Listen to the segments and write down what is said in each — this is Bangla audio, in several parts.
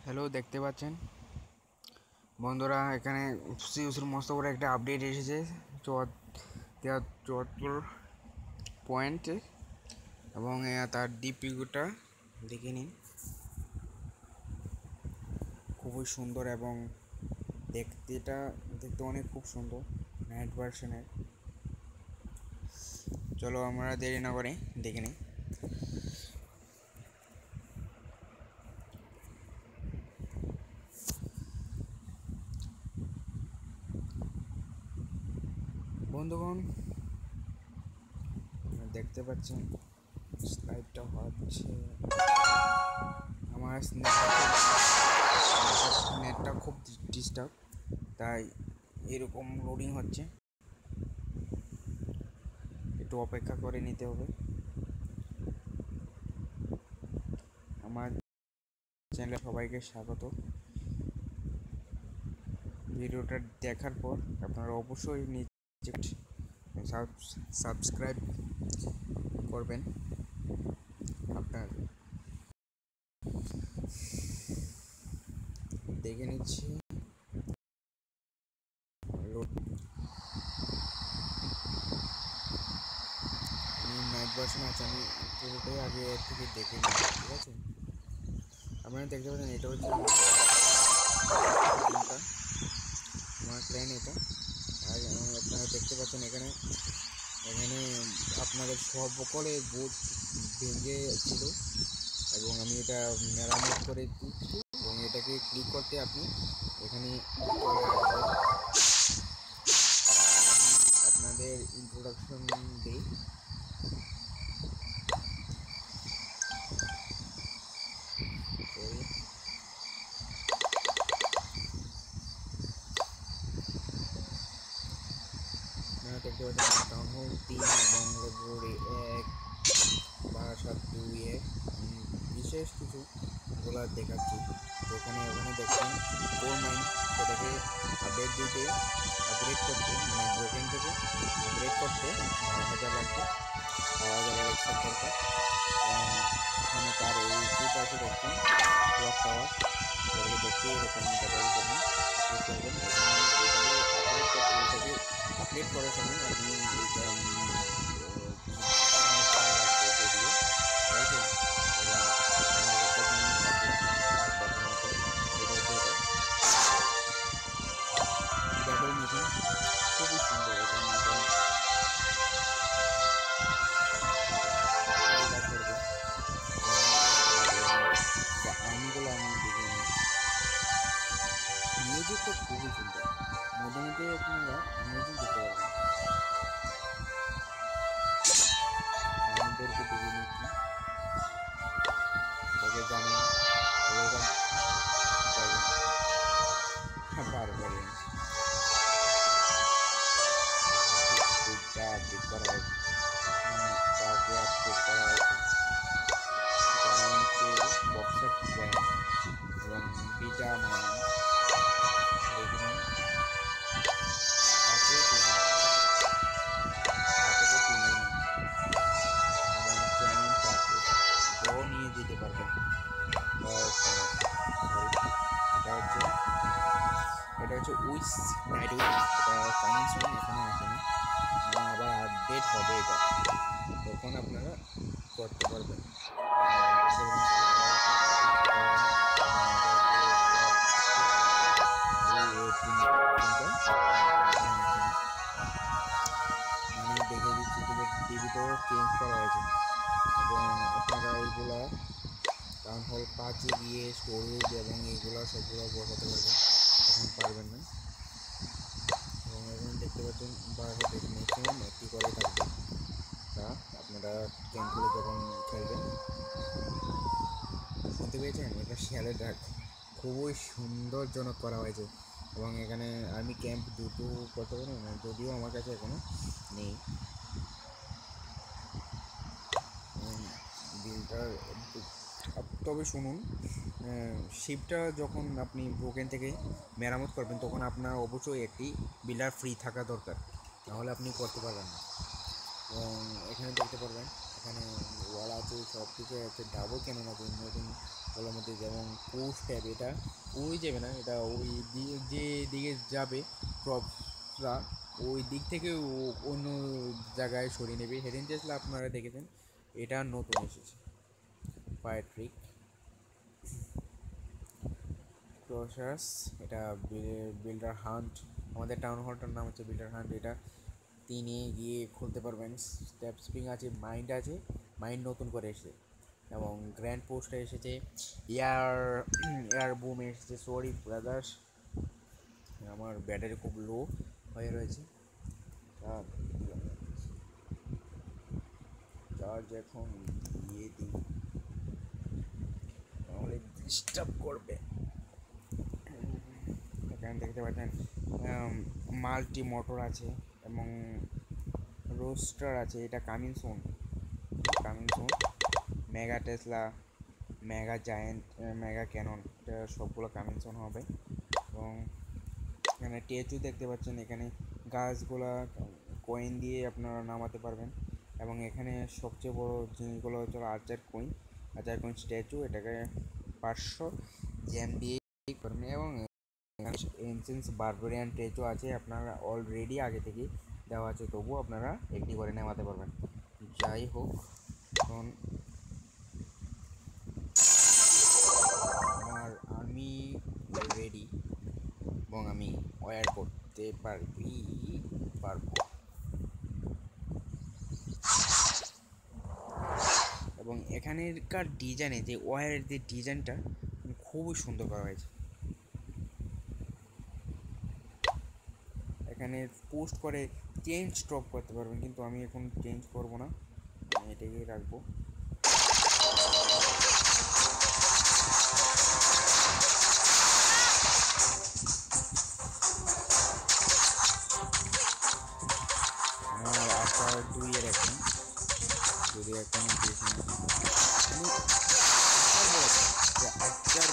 হ্যালো, দেখতে পাচ্ছেন বন্ধুরা, এখানে সিউসির মস্ত বড় একটা আপডেট এসেছে 74 পয়েন্টে। এবং তার ডিপিটা দেখে নিন, খুবই সুন্দর এবং দেখতে অনেক খুব সুন্দর নাইট ভার্সনের। চলো আমরা দেরি না করে দেখে নিই। বন্ধুগণ, দেখতে পাচ্ছেন স্লাইডটা হচ্ছে, আমার নেটটা খুব ডিস্টার্ব, তাই এরকম লোডিং হচ্ছে, একটু অপেক্ষা করে নিতে হবে। আমার চ্যানেলে সবাইকে স্বাগত। ভিডিওটা দেখার পর আপনারা অবশ্যই নিজে সাবস্ক্রাইব করবেন। আপনার দেখে নিচ্ছি নাইট ভার্সন আছে, আমি পুরোটাই আগে থেকে দেখে নিই, ঠিক আছে? আপনারা দেখতে পাচ্ছেন এটা হচ্ছে আমার প্ল্যান এটা। আর আপনারা দেখতে পাচ্ছেন এখানে আপনাদের সকলে বুট ভেঙে ছিল এবং আমি এটা মেরামত করে দিচ্ছি। এবং এটাকে ক্লিক করতে আপনি এখানে আপনাদের ইন্ট্রোডাকশন দিই। আপনারা দেখতে পাচ্ছেন টাউন হল 3 এবং ফেব্রুয়ারি 1/7/2 বিশেষ কিছু গুলা দেখাচ্ছি। ওখানে দেখছেন কোর মাইন, সেটাকে আপগ্রেড করতে, মানে ব্রোকেন থেকে আপগ্রেড করতে 12,000 লাগবে, 12,000 এক্সট্রা দরকার। এবং এখানে তার এই পাশে দেখছেন ক্লক টাওয়ার, সেটাকে দেখতে এরকম দেখা যাবে। আপডেট করার সময় আপনি ডাবল মিটিং খুবই সুন্দর এবং আর্মিগুলো আমি দেখে নিই। মিউজিক তো খুবই সুন্দর, মধ্যে মধ্যে আপনারা মিউজিক দেখতে পারবেন। আমাদেরকে দেখে নিচ্ছি, ওকে জানেন বারবার আপডেট করা হয়েছে, তাকে আপডেট করা হয়েছে বক্সার ব্র্যান্ড এবং বিটা মান দেখুন এবং ট্রেনিং ক্লাসে নিয়ে যেতে পারবেন। এটা হচ্ছে উইস নাইট উইস, এটা ফাইন্যান্স এখনো আসেনি, আবার আপডেট হবে, এটা তখন আপনারা করতে পারবেন। আমি দেখে দিচ্ছি টিভিতেও চেঞ্জ করা হয়েছে এবং আপনারা এইগুলা টাউন হল 5-এ গিয়ে স্টোরেজ এবং এইগুলো সবগুলো বসাতে পারবেন, এখন পারবেন না। এবং এখানে দেখতে পাচ্ছেন ম্যাক্সিমাম একটি করে থাকবে, তা আপনারা গেমগুলো যখন খেলবেন। শুনতে পেয়েছেন, এটা শিয়ালের ডাক, খুবই সুন্দরজনক করা হয়েছে। এবং এখানে আর্মি ক্যাম্প দুটো করতে পারেন, যদিও আমার কাছে এখনো নেই। বিলটা তবে শুনুন, শিপটা যখন আপনি ব্রোকেন থেকে মেরামত করবেন তখন আপনার অবশ্যই একটি বিল্ডার ফ্রি থাকা দরকার, নাহলে আপনি করতে পারবেন না। এবং এখানে দেখতে পারবেন এখানে ওয়াল আছে, সব কিছু আছে। ডাবল ক্যানন আছে নতুন ওয়ালের মধ্যে, যেমন পুশ ট্যাব, এটা ওই যাবে না, এটা ওই যে দিকে যাবে ক্রপসরা ওই দিক থেকে অন্য জায়গায় সরিয়ে নেবে। হেডেন টেসলা আপনারা দেখেছেন, এটা নতুন এসেছে। ফায়ার ট্রিক ক্রসার্স, এটা বিল্ডার হান্ট, আমাদের টাউন হলটার নাম হচ্ছে বিল্ডার হান্ট। এটা তিনি গিয়ে খুলতে পারবেন। স্টেপ স্প্রিং আছে, মাইন্ড আছে, মাইন্ড নতুন করে এসেছে, এবং গ্র্যান্ড পোস্টে এসেছে। এয়ার এয়ার বুম এসেছে। সরি ব্রাদার্স, আমার ব্যাটারি খুব লো হয়ে রয়েছে, চার্জ এখন দিয়ে দিই, তাহলে ডিস্টার্ব করবে। এখানে দেখতে পাচ্ছেন মাল্টি মোটর আছে এবং রোস্টার আছে। এটা coming soon, mega Tesla, mega giant, mega cannon, এটা সবগুলো কামিং সুন হবে। এবং এখানে টেচু দেখতে পাচ্ছেন, এখানে গাছগুলা কয়েন দিয়ে আপনারা নামাতে পারবেন। এবং এখানে সবচেয়ে বড় জিনিসগুলো হচ্ছে আর্চার কয়েন স্ট্যাচু, এটাকে 500 জ্যাম দিয়ে করবেন। এবং এনসেন্স বারবেরিয়ান টেচও আছে, আপনারা অলরেডি আগে থেকে দেওয়া আছে, তবুও আপনারা একটি করে নামাতে পারবেন। যাই হোক, এখন আমার আর্মি রেডি এবং আমি ওয়্যার করতে পারবো। এবং এখানকার ডিজাইনে যে ওয়্যারের যে ডিজাইনটা খুবই সুন্দর করা হয়েছে। এখানে পোস্ট করে চেঞ্জ স্টপ করতে পারবেন, কিন্তু আমি এখন চেঞ্জ করব না, আমি এটাকেই রাখবো। আমার আচার 2 এখন, যদি এখনো দিয়েছি না আচার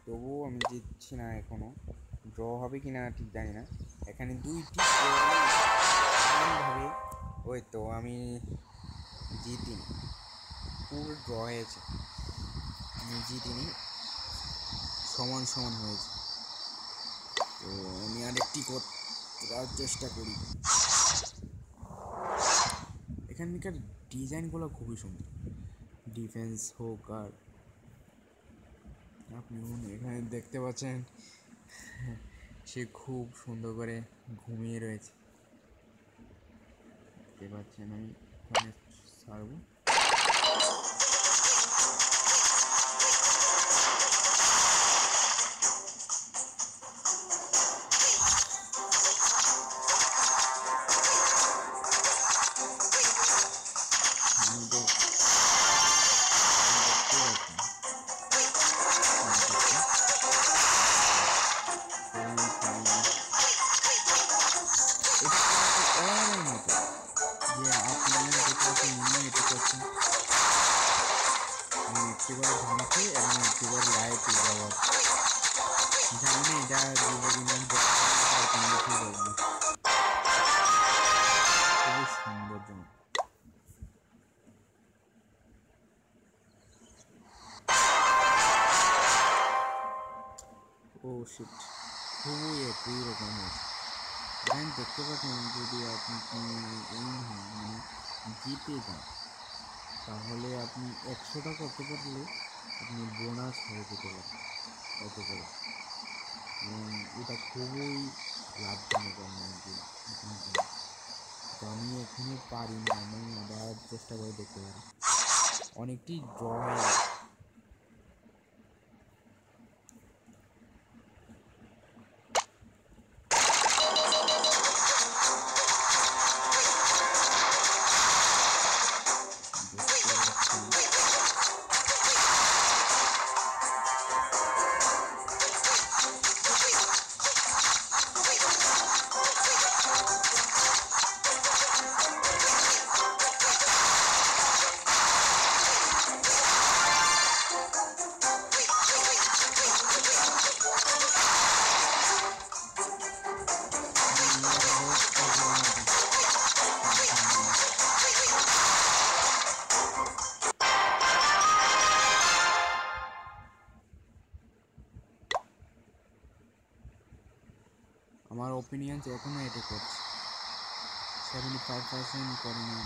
তবুও আমি জিতছি না, এখনো ড্র হবে কি না ঠিক জানি না। এখানে 2টি ভাবে, ওই তো আমি জিতিনি, পুরো ড্র হয়েছে, আমি জিতিনি, সমান সমান হয়েছে। তো আমি আরেকটি করার চেষ্টা করি। এখানকার ডিজাইনগুলো খুবই সুন্দর, ডিফেন্স হোক আর আপনি এখানে দেখতে পাচ্ছেন সে খুব সুন্দর করে ঘুমিয়ে রয়েছে, দেখতে পাচ্ছেন। আমি এখানে ছাড়বো। একটিবার ভাঙছে এবং একটিবার লাইট ব্যবহার, জানি না এটা খুবই সৌন্দর্যময়। ও শিট, খুবই একই রকম হয়েছে। এখানে দেখতে পাচ্ছেন, যদি আপনি মানে জিতে যান, তাহলে আপনি 100টা করতে পারলে আপনি বোনাস হয়ে যেতে পারেন এত করে। এবং এটা খুবই লাভজনক আমার জন্য, আপনার জন্য। তো আমি এখনও পারিনি, আমি আবার চেষ্টা করে দেখতে পারি। অনেকটি ড্র হয়ে গেছে। দেখতে পাচ্ছি আমার ওপিনিয়ন্স এখনও এটা করছে, 75% করেনি।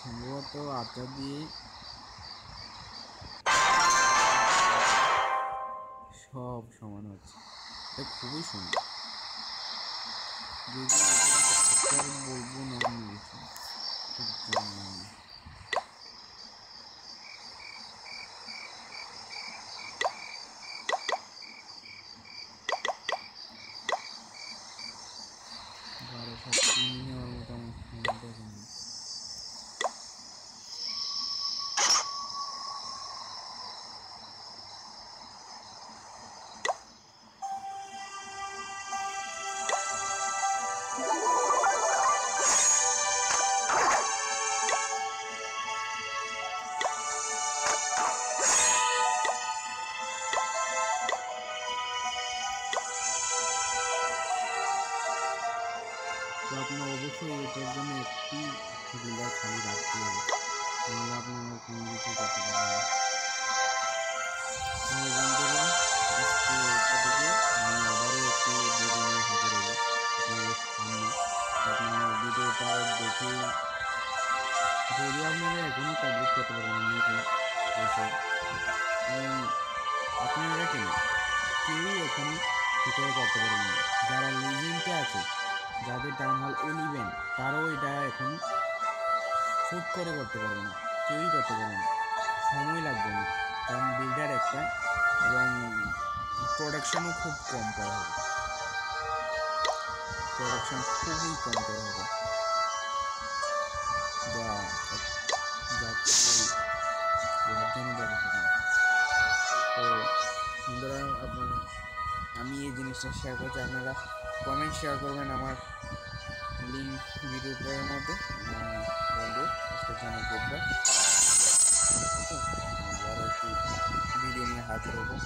সম্ভবত আচার দিয়ে সব সমান হচ্ছে। এটা খুবই সুন্দর, যদি আচার বলবো না আমি ঠিক জানলাম না। বারো সাত কিনে নেওয়ার মতো আমার ফোনটা এখন নেই। তো আপনার অবশ্যই এটার জন্য একটি ডিলার খালি রাখতে হবে, নাহলে আপনারা কোনো কিছু করতে পারবেন না। বন্ধুরা, আজকে এতটুকু। আমি আবারও একটি ভিডিও নিয়ে হাজির হবো আপনাদের সামনে। আপনারা ভিডিওটা দেখে যদি আপনারা এখনই কমপ্লিট করতে পারবেন নতুন বসে, আপনারা কেন কেউই এখনই ভিতরে করতে পারবেন না। যারা লিজেন্ডে আছে, যাদের টাউন হল 11, তারাও এটা এখন শুট করে করতে পারবে না, কেউই করতে পারবে না, সময় লাগবে না, কারণ বিল্ডার একটা এবং প্রোডাকশনও খুব কম করা হবে, প্রোডাকশন খুবই কম করা হবে, যা লাভজনক হবে। তো বন্ধুরা, আমি এই জিনিসটা শেয়ার করছি, আপনারা কমেন্ট শেয়ার করবেন আমার লিঙ্ক ভিডিওটার মধ্যে। বন্ধু আজকের জন্য গুড বাই, আবার একটি ভিডিও নিয়ে হাজির হবো।